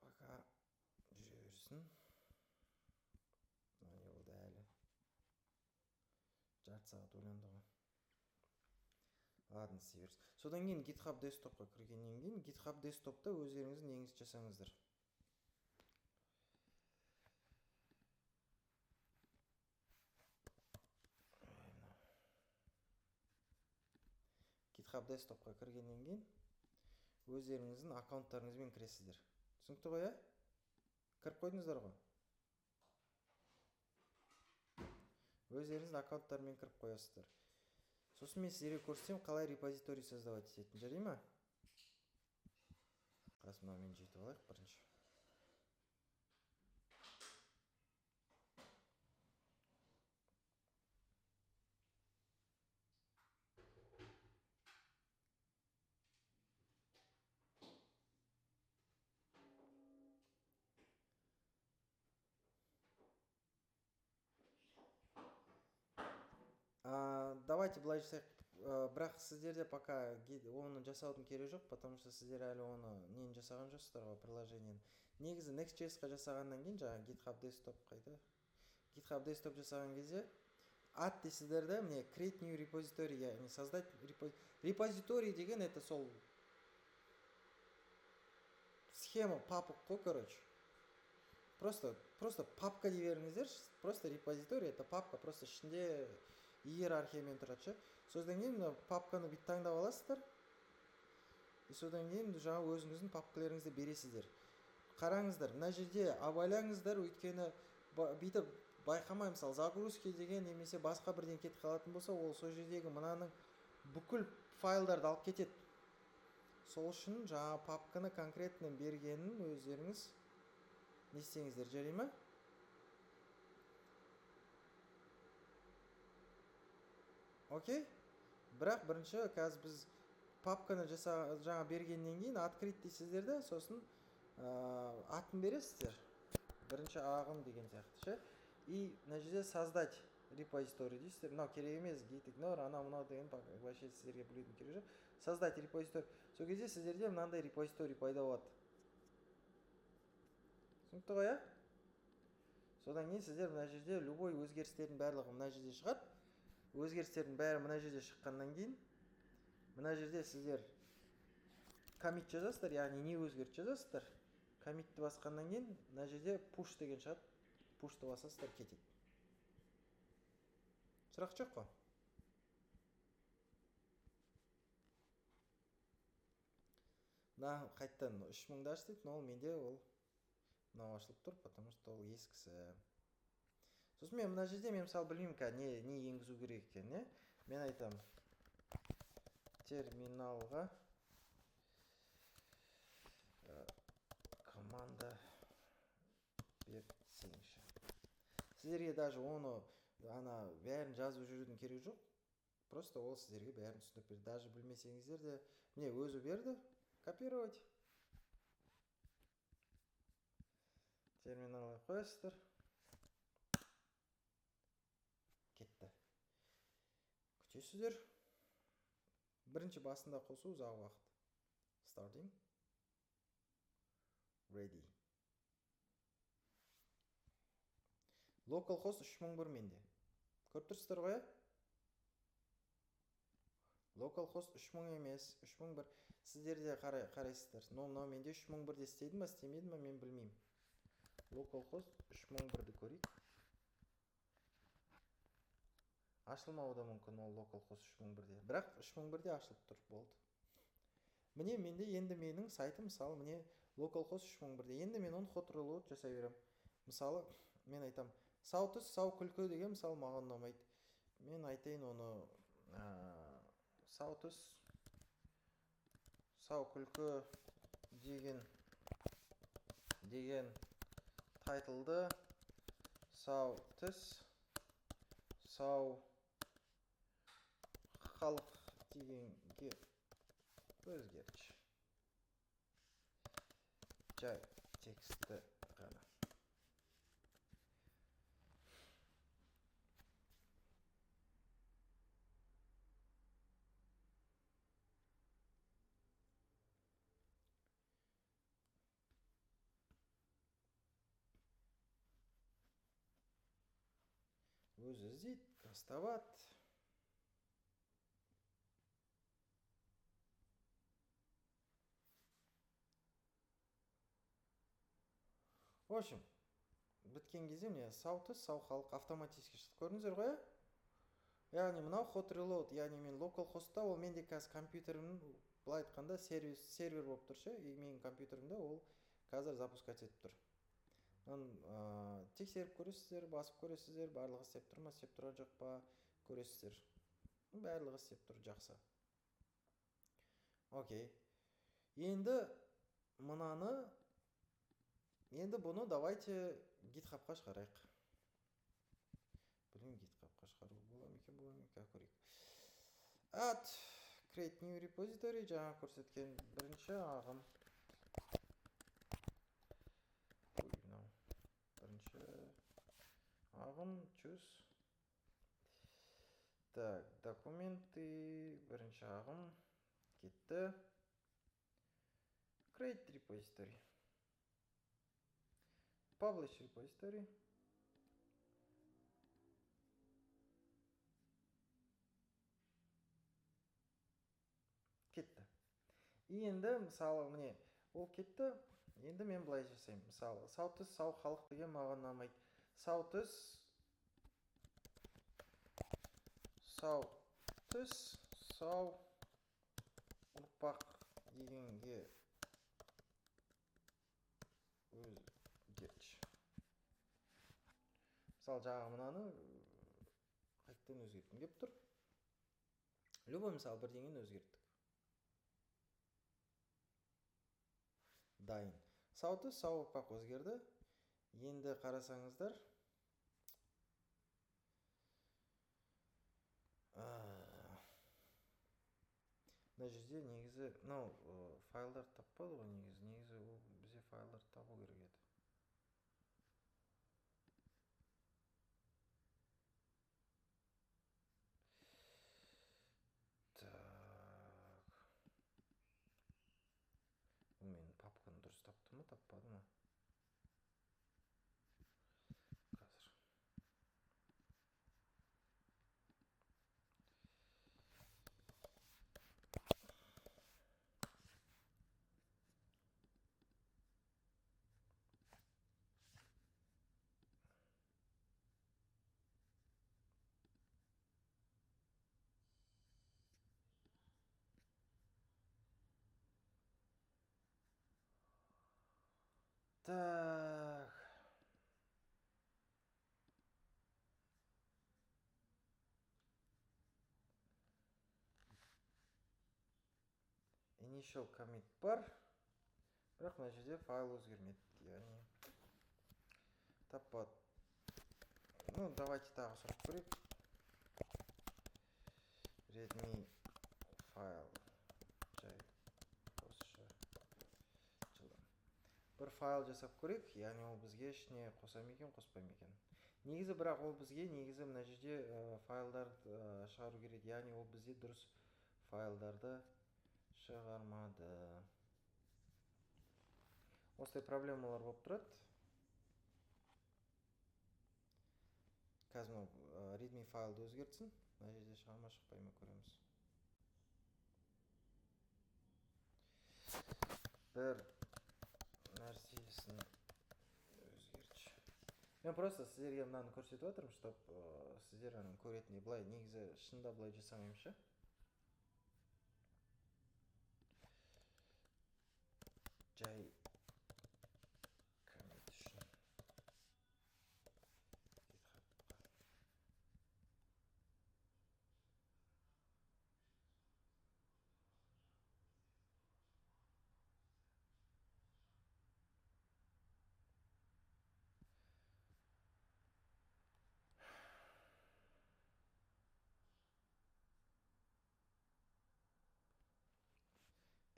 Пока жүрсін. Не болды әлі. Жарты сағат ойланды ғой. Ладно, істей берсін. Содан кейін GitHub Desktop'қа кіргеннен кейін GitHub Desktop'та өздеріңіздің неңізді жасаңыздар. GitHub Desktop'қа кіргеннен кейін өздеріңіздің аккаунттарыңызбен кіресіздер. Түсінікті ғой, Кіріп қойдыңыздар ғой. Өздеріңіздің аккаунттарымен кіріп қоясыздар. Сосын мен сіздерге көрсетем, қалай репозиторий создавать ететін. Жарай ма? Қасымда мен жетіп алайық бірінші. Давайте былай жасайық. Бірақ сіздерде пока оны жасаудың керегі жоқ, потому что сіздер әлі оны нені жасаған жоқсыздар ғой, приложениені. Негізі Next.js-қа жасағаннан кейін, жаңа GitHub Desktop қайда? GitHub Desktop жасаған кезде ат дейсіздер де, міне create new repository, яғни создать репозиторий деген это сол схема папок қой, короче. Просто папка дей беріңіздер, просто репозиторий, это папка, просто ішінде иерархиямен тұрады ше. Содан кейін папканы бүйтіп таңдап аласыздар. И содан кейін жаңа өзіңіздің папкаларыңызды бересіздер. Қараңыздар, мына жерде абайлаңыздар, өйткені бүйтіп байқамай мысалы загрузки деген немесе басқа бірден кетіп қалатын болса, ол сол жердегі мынаның бүкіл файлдарды алып кетеді. Сол үшін жаңа папканы конкретно бергенін өздеріңіз не істеңіздер, жарай ма? Окей? Бірақ бірінші қазір біз папканы жаңа бергеннен кейін открыть дейсіздер де, сосын атын бересіздер. Бірінші ағым деген сияқты ше. И мына жерде создать репозиторий дейсіздер. Мынау керек емес, git ignore, мынау деген вообще сіздерге білудің керек жоқ. Создать репозиторий. Сол кезде сіздерде мынандай репозиторий пайда болады. Түсінікті ғой, иә? Содан кейін сіздер мына жерде любой өзгерістердің барлығы мына жерде шығады. Өзгерістердің бәрі мына жерде шыққаннан кейін мына жерде сіздер commit жазасыздар, яғни не өзгерт жазасыздар. Commitті басқаннан кейін мына жерде push деген шығады. Pushты басасыздар, кетеді. Сұрақ жоқ қой? Қайттан 3000-ды аш дейді, но менде ол мынау ашылып тұр, потому что ол ескісі. Сосын мен мына жерде мен мысалы білмеймін не енгізу керек екен, не? Мен айтам терминалға команда берсеңші. Сіздерге даже оны бәрін жазып жүрудің керек жоқ. Просто ол сіздерге бәрін түсіндіріп берді. Даже білмесеңіздер де, міне өзі берді. Копировать. Терминалға қойасыздар. Кетті. Күтесіздер. Бірінші басында қосу ұзақ уақыт. Starting. Ready. Localhost 3001 менде. Көріп тұрсыздар ғой? Localhost 3000 емес, 3001. Сіздерде қарайсыздар. Мынау менде 3001-де істейді ма, істемейді ма, мен білмеймін. Localhost 3001-ді көрейік. Ашылмауы да мүмкін ол Localhost 3001-де. Бірақ 3001-де ашылып тұр, болды. Міне менде енді менің сайтым, мысалы, міне Localhost 3001-де. Енді мен оны hot reload жасай берем. Мысалы, мен айтам, сау түс, сау күлкі деген, мысалы, маған ұнамайды. Мен айтайын оны сау түс, сау күлкі деген тайтылды, сау түс, сау халық дегенге өзгертші. Жай тексті ғана. Өзі іздейді, бастабады. В общем, біткен кезде міне сау түс, сау халық автоматически шықты. Көрдіңіздер ғой? Яғни мынау hot reload, яғни мен localhostта, ол менде қазір компьютерімнің былай айтқанда сервер болып тұр ше, и менің компьютерімде ол қазір запускать етіп тұр. Тексеріп көресіздер, басып көресіздер, барлығы істеп тұр ма, істеп тұра жоқ па, көресіздер. Барлығы істеп тұр, жақсы. Окей. Енді бұны давайте GitHub-қа шығарайық. Білмеймін, GitHub-қа шығару бола ма екен, көрейік. Add create new repository, жаңа көрсеткен бірінші ағым. Choose. Так, документы, бірінші ағым, кетті. Create repository. Publish repository. Кетті. Енді, мысалы, міне, ол кетті. Енді мен былай жасаймын. Мысалы, сау түс, сау халық деген маған ұнамайды. Сау түс, сау түс, сау ұрпақ дегенге өзгертші. мысалы жаңағы мынаны қайтадан өзгерткім келіп тұр. Любой мысалы бірдеңені өзгерттік. Дайын. Сауды сауыппақ өзгерді. Енді қарасаңыздар. Мына жерде негізі, файлдар таппады ғой негізі. Негізі ол бізде файлдар табу керек еді. Мен папканы дұрыс тапты ма, таппады ма? Қазір. Так. Initial commit бар. Бірақ мына жерде файл өзгермеді. Яғни таппады. Давайте тағы сұрап көрейік. Readme файл. Жай. Бір файл жасап көрейік. Яғни ол бізге ішіне қосам екен, қоспайм екен. Негізі бірақ ол бізге негізі мына жерде файлдарды шығару керек. Яғни ол бізге дұрыс файлдарды шығармады. Осылай проблемалар болып тұрады. Қазір readme файлды өзгертсін. Мына жерде шығарма шықпай ма көреміз. Бір нәрсесін өзгертші. Мен просто сіздерге мынаны көрсетіп отырмын, чтоб сіздер көретіндей. Былай негізі шында былай жасамаймыншы. Жай коммит үшін.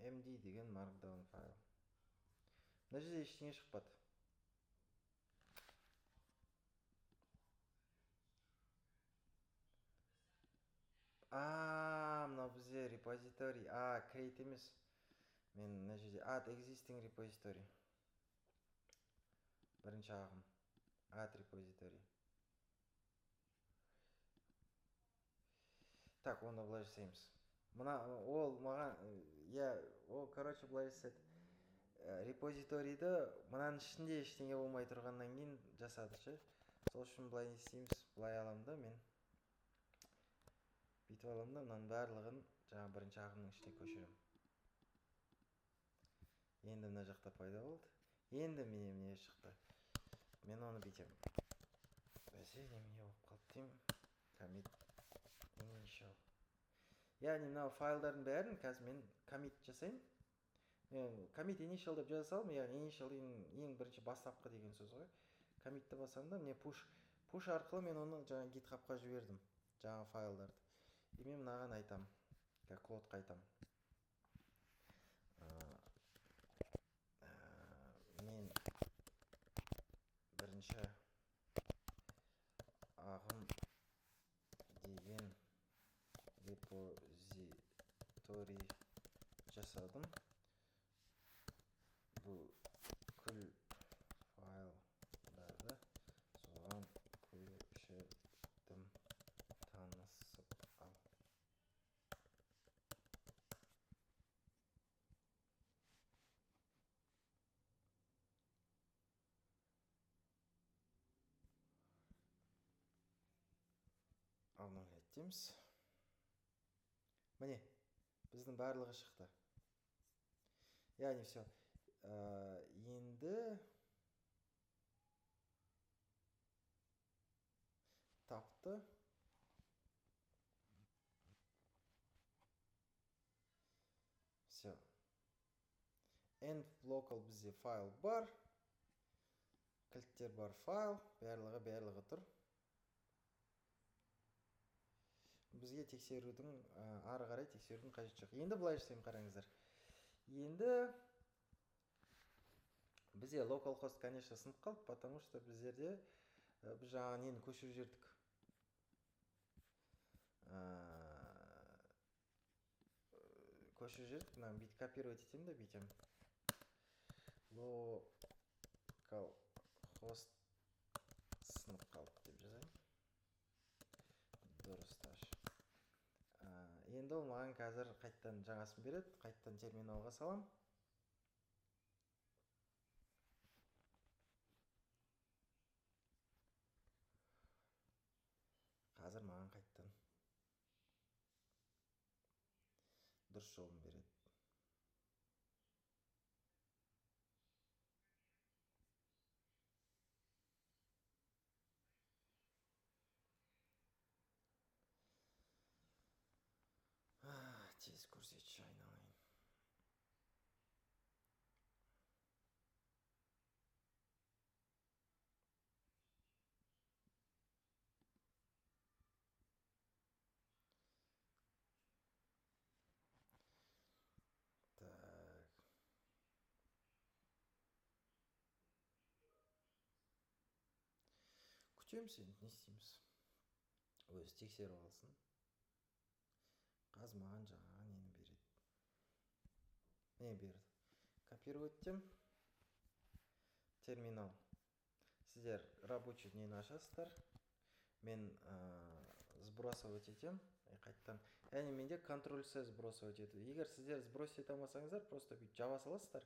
MD деген markdown файл. Мына жерде ештеңе шықпады. Мынау бізде репозиторий. Create емес. Мен мына жерде add existing repository. Бірінші ағым. Add repository. Так, оны былай жасаймыз. Ол маған, короче, былай жасайды. Репозиторийді мынаның ішінде ештеңе болмай тұрғаннан кейін жасады ше. Сол үшін былай істейміз. Былай аламын да мен. Бүйтіп аламын да мынаның барлығын жаңа бірінші ағымның ішіне көшірем. Енді мына жақта пайда болды. Енді не шықты. Мен оны бүйтем. Бәсе немене болып қалды деймін. Commit initial. Яғни мынау файлдардың бәрін қазір мен commit жасаймын. Commit initial деп жаза салдым, яғни initial ең бірінші бастапқы деген сөз ғой. Commitті басамда, міне push арқылы мен оны жаңа GitHubқа жібердім, жаңа файлдарды. И мен мынаған айтам, кодқа айтам. Мен бірінші ағым деген репозиторий жасадым. Бүкіл файлдарды соған көшірдім, танысып ал. Обновлять дейміз. Міне, біздің барлығы шықты. Яғни все. Енді сияқты. Все. End local бізде файл бар. Кілттер бар файл. Барлығы тұр. Бізге тексерудің, ары қарай тексерудің қажеті жоқ. Енді былай жасаймын, қараңыздар. Енді бізде localhost, конечно, сынып қалды, потому что біздерде біз жаңа нені көшіріп жібердік. Көшіріп жібердік. Мына бүйтіп копировать етемін да, бүйтем. Localhost сынып қалды деп жазайын. Дұрысташ. Енді ол маған қазір қайттан жаңасын береді. Қайттан терминалға салам. Қазір маған қайттан дұрыс жолын береді. Тез көрсетші, айналайын. Так. Күтеміз енді, не істейміз? Өзі тексеріп алсын. Қазір маған жаңа нені береді. Не берді? Копировать етем. Терминал. Сіздер рабочий нені ашасыздар. Мен сбросовать етем. Қайттан. Яғни менде Ctrl-C сбросовать етеді. Егер сіздер сбросить ете алмасаңыздар, просто бүйтіп жаба саласыздар.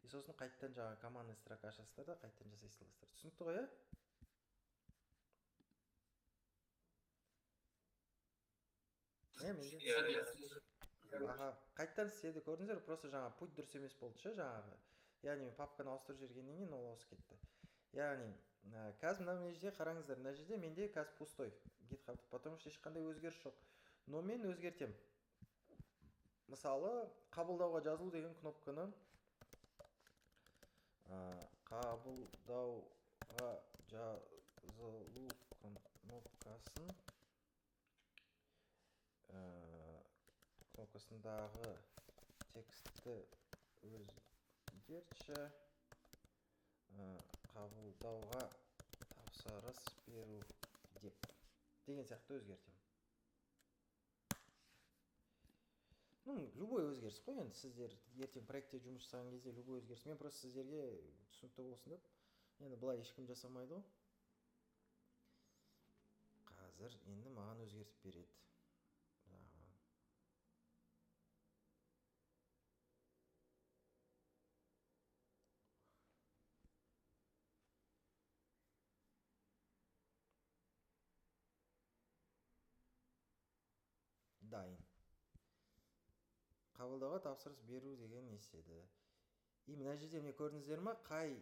И сосын қайттан жаңа командный строка ашасыздар да, қайттан жасай саласыздар. Түсінікті ғой, иә? Аха, қайттан істеді, көрдіңіздер, просто жаңа путь дұрыс емес болды ше, жаңағы. Яғни папканы ауыстырып жібергеннен кейін ол ауысып кетті. Яғни қазір мына жерде қараңыздар, мына жерде менде қазір пустой GitHub, потому что ешқандай өзгеріс жоқ. Но мен өзгертем. Мысалы, қабылдауға жазылу деген кнопканы қабылдауға жазылу кнопкасын кнопкасындағы текстті өзгертші, қабылдауға тапсырыс беру деп деген сияқты өзгертем. Ну, любой өзгеріс қой, енді сіздер ертең проектте жұмыс жасаған кезде любой өзгеріс. Мен просто сіздерге түсінікті болсын деп. Енді былай ешкім жасамайды ғой. Қазір енді маған өзгертіп береді. Дайын. Қабылдауға тапсырыс беру деген не істеді. И мына жерде міне көрдіңіздер ма, қай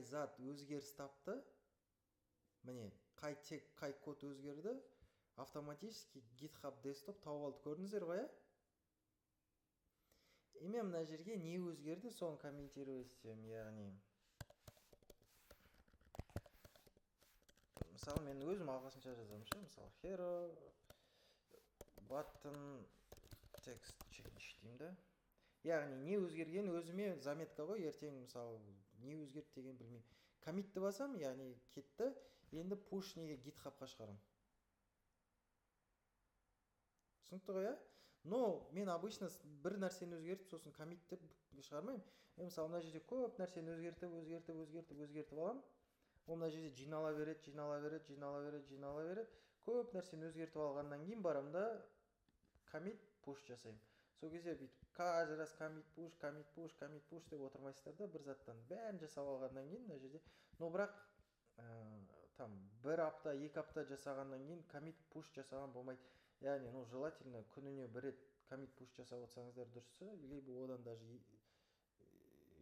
зат өзгеріс тапты. Міне, қай код өзгерді, автоматически GitHub Desktop тауып алды. Көрдіңіздер ғой, иә? И мен мына жерге не өзгерді, соны комментировать етем, яғни. Мысалы, мен өзім алғашынша жазамын ше, мысалы, hero button text change деймін да. Яғни не өзгерген өзіме заметка ғой, ертең мысалы не өзгерді деген білмеймін. Коммитті басам, яғни кетті, енді push неге GitHub-қа шығарам. Түсінікті ғой, иә? Но мен обычно бір нәрсені өзгертіп, сосын коммитті шығармаймын. Мен мысалы мына жерде көп нәрсені өзгертіп алам. Ол мына жерде жинала береді. Көп нәрсені өзгертіп алғаннан кейін барам да commit push жасаймын. Сол кезде бүйтіп каждый раз commit push деп отырмайсыздар да, бір заттан бәрін жасап алғаннан кейін мына жерде. Но бірақ там бір апта, 2 апта жасағаннан кейін commit push жасаған болмайды. Яғни, ну, желательно күніне бір рет commit push жасап отсаңыздар дұрысы, либо одан даже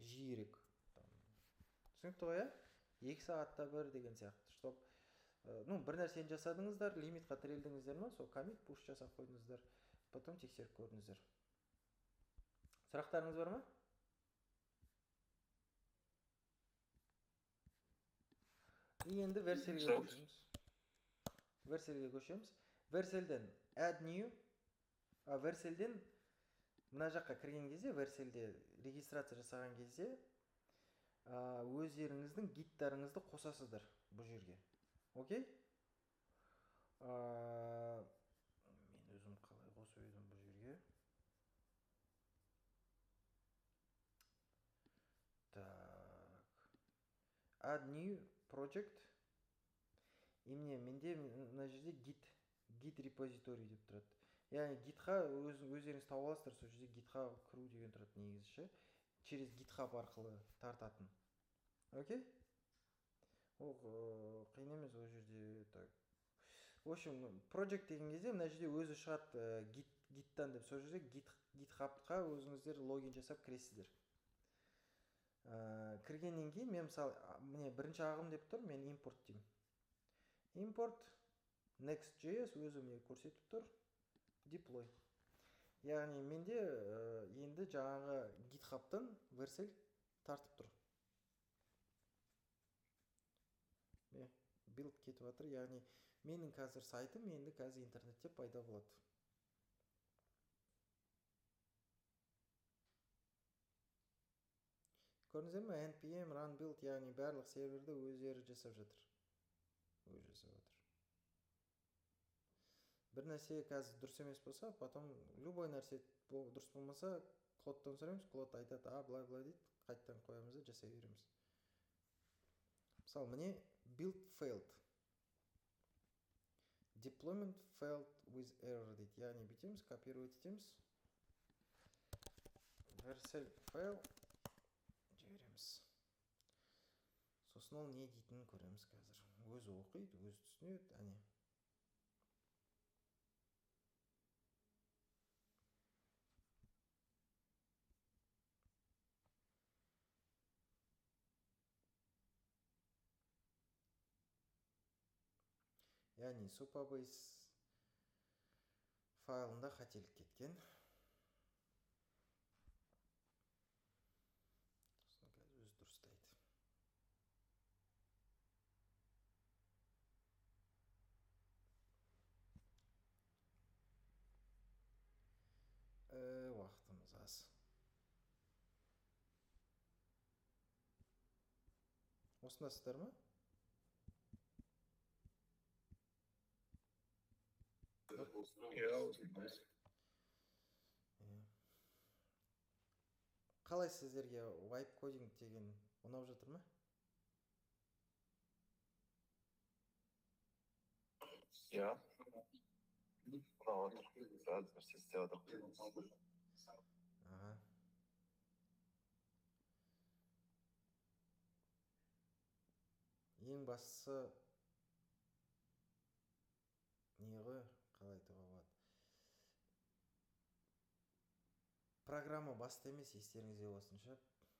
жиірек. Түсінікті ғой, иә? 2 сағатта бір деген сияқты, чтоб Ну, бір нәрсені жасадыңыздар, лимитқа тірелдіңіздер ма, сол commit push жасап қойдыңыздар, потом тексеріп көрдіңіздер. Сұрақтарыңыз бар ма? Енді версельге көшеміз. Версельден add new, версельден мына жаққа кірген кезде, версельде регистрация жасаған кезде өздеріңіздің гиттарыңызды қосасыздар бұл жерге. Окей? Мен өзім қалай қосып едім бұл жерге? Так. Add new project. Менде мына жерде git repository деп тұрады. Яғни гитқа өздеріңіз тауып аласыздар, сол жерде гитқа кіру деген тұрады негізі. Через GitHub арқылы тартатын. Окей? Ол қиын емес ол жерде. Так. В общем, project деген кезде мына жерде өзі шығады гиттан деп, сол жерде GitHubқа өзіңіздер логин жасап кіресіздер. Кіргеннен кейін мен мысалы міне бірінші ағым деп тұр, мен import деймін. Import next.js өзі мені көрсетіп тұр. Deploy. Яғни менде енді жаңағы GitHub'тан версель тартып тұр. Build кетіп жатыр, яғни менің қазір сайтым енді қазір интернетте пайда болады. Көрдіңіздер ме? npm run build, яғни барлық серверді өздері жасап жатыр. Бір нәрсе қазір дұрыс емес болса, потом любой нәрсе дұрыс болмаса, кодтан сұраймыз, код айтады, былай дейді, қайттан қоямыз да жасай береміз. Мысалы, міне build failed. Deployment failed with error дейді. Яғни бүйтеміз, копировать етеміз. Vercel fail жібереміз. Сосын ол не дейтінін көреміз қазір. Өзі оқиды, өзі түсінеді, әне. Яғни Supabase файлында қателік кеткен. Сосын қазір өзі дұрыстайды. Уақытымыз аз. Осындасыздар ма? Қалай сіздерге wipe coding деген ұнап жатыр ма? Ja. Ұнап жатыр. Біраз нәрсе істеп жатыр. Ең бастысы не ғой, қалай айтуға болады? Программа басты емес, естеріңізде болсынша.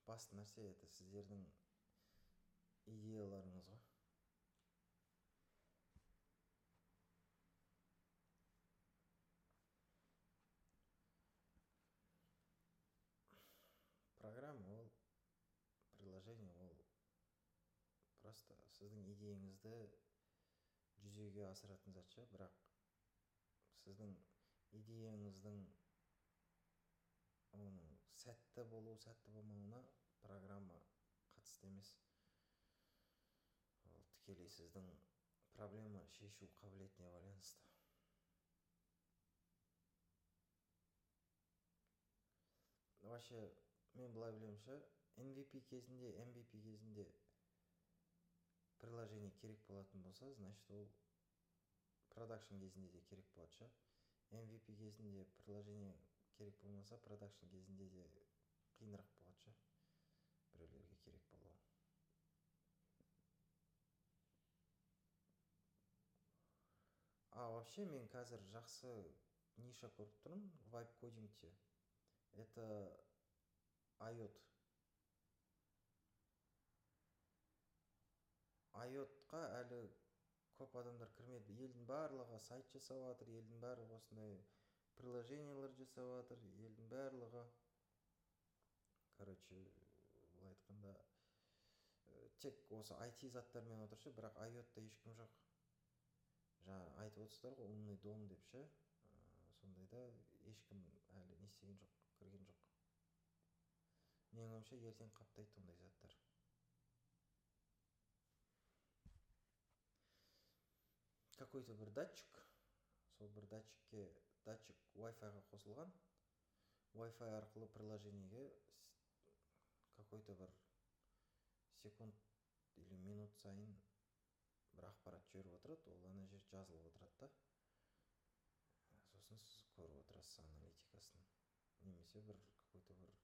Басты нәрсе это сіздердің идеяларыңыз ғой. Программа ол, приложение ол просто сіздің идеяңызды жүзеге асыратын затша, бірақ сіздің идеяңыздың сәтті болу, сәтті болмауына программа қатысты емес. Ол тікелей сіздің проблема шешу қабілетіне байланысты. Вообще, мен былай білемінше, MVP кезінде приложение керек болатын болса, значит ол продакшн кезінде де керек болады. MVP кезінде приложение керек болмаса, продакшн кезінде де қиынырақ болады. Біреулерге керек болуы. Вообще мен қазір жақсы ниша көріп тұрмын вайп кодингте. Это IOT. IOT-қа әлі көп адамдар кірмеді. Елдің барлығы сайт жасап жатыр, елдің барлығы осындай приложениялар жасап жатыр, елдің барлығы. Короче, былай айтқанда тек осы IT заттармен отыршы, бірақ iOS-та ешкім жоқ. Жаңа айтып отырсыздар ғой, умный дом деп ше. Сондайда ешкім әлі не істеген жоқ, кірген жоқ. Менің ойымша ертең қаптайды ондай заттар. Какой-то бір датчик, сол бір датчик Wi-Fi-ға қосылған. Wi-Fi арқылы приложениеге какой-то бір секунд или минут сайын бір ақпарат жіберіп отырады, ол ана жер жазылып отырады да. Сосын сіз көріп отырасыз аналитикасын. Немесе бір какой-то бір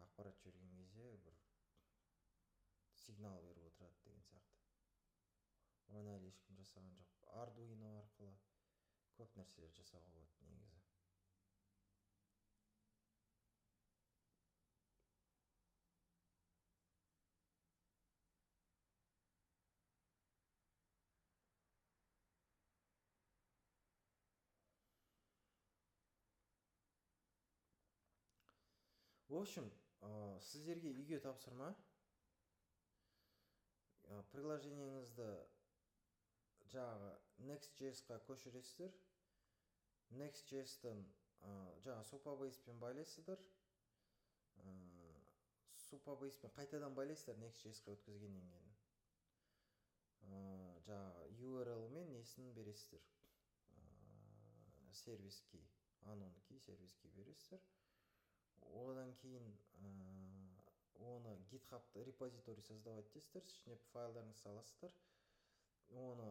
ақпарат жіберген кезде бір сигнал беріп отырады деген сияқты. Оны әлі ешкім жасаған жоқ. Arduino арқылы көп нәрселер жасауға болады негізі. В общем, сіздерге үйге тапсырма. Приложениеңізді жаңағы Next.js-қа көшіресіздер. Next.js-тен жаңағы Supabase-пен байлайсыздар. Supabase-пен қайтадан байлайсыздар Next.js-қа өткізгеннен кейін. Жаңағы URL мен несін бересіздер. Сервис key, anon key, сервис key бересіздер. Одан кейін оны GitHub репозиторий создавать етесіздер, ішіне файлдарыңызды саласыздар. Оны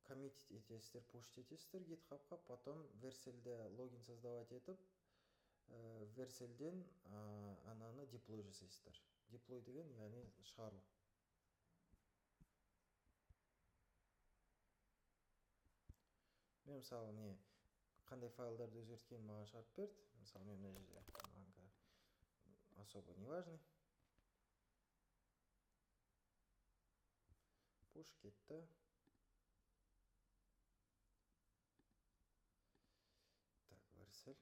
коммит етесіздер, пуш етесіздер GitHub-қа, потом Vercel'де логин создавать етіп, Vercel'ден ананы деплой жасайсыздар. Деплой деген, яғни шығару. Мен мысалы қандай файлдарды өзгерткен маған шығарып берді. Мысалы мен мына жерде особо не важный. Пуш кетті. Так, Vercel.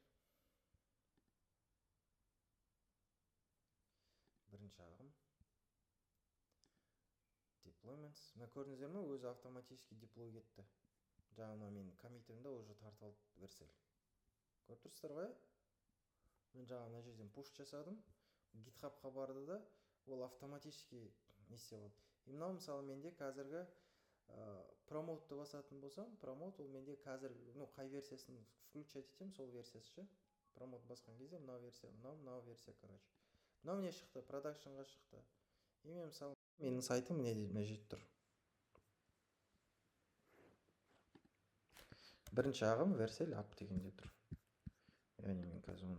Бірінші ағым. Deployments. Мен көрдіңіздер ме, өзі автоматически деплой кетті. Жаңа мен коммитімді уже тартып алды Vercel. Көріп тұрсыздар ғой? Мен жаңа мына жерден пуш жасадым. GitHub-қа барды да, ол автоматически не істеп алды. И мынау мысалы менде қазіргі промоутты басатын болсам, промоут ол менде қазір, қай версиясын включать етем, сол версиясы ше. Промоут басқан кезде мынау версия, мынау версия, короче. Мынау не шықты, продакшнға шықты. И мен мысалы менің сайтым мына жерде тұр. Бірінші ағым Vercel app дегенде тұр. Яғни мен қазір оны